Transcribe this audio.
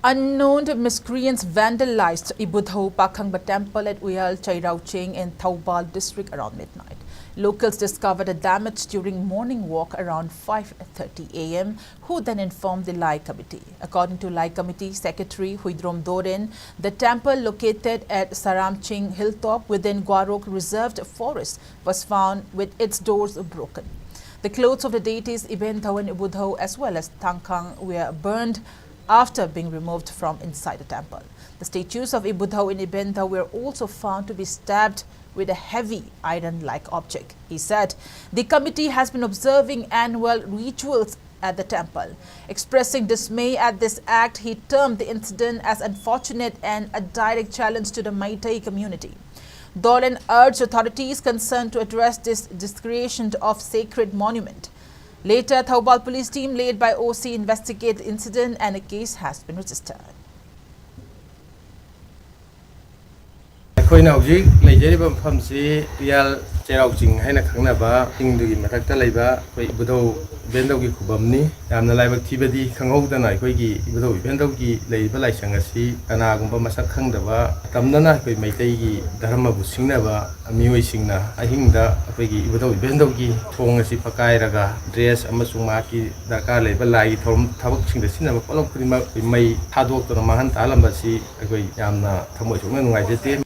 Unknown miscreants vandalized Ibudho Pakhangba temple at Uyal, Cheirao, Ching in Thoubal district around midnight. Locals discovered the damage during morning walk around 5:30 a.m., who then informed the Lai Committee. According to Lai Committee Secretary Huidrom Doren, the temple located at Saram Ching hilltop within Guarok Reserved Forest was found with its doors broken. The clothes of the deities Ibentho and Ibudho as well as Tangkang were burned after being removed from inside the temple. The statues of Ibudho and Ibentho were also found to be stabbed with a heavy iron-like object. He said the committee has been observing annual rituals at the temple. Expressing dismay at this act, he termed the incident as unfortunate and a direct challenge to the Meitei community. Doran urged authorities concerned to address this desecration of sacred monument. Later, Thoubal police team led by OC investigated the incident and a case has been registered. Koi na hujik leijari ba famsi Uyal Cheirao Ching haina khangnaba ingdugi mathakta leiba koi Ibudho Ibentho gi khubamni yamna laibak thibadi khanghaudana koi gi Ibudho Ibentho gi leiba laisang asi kanagumba masak khangdaba tamnana koi Meitei gi dharma bu singnaba mioi singna ahingda koi gi Ibudho Ibentho gi thong asi pakairaga dress amasung ma ki darkar leiba lai thom thabak singda sinaba polok prima mai thadok to mahan talamba si koi yamna thamoi chungna nungai jete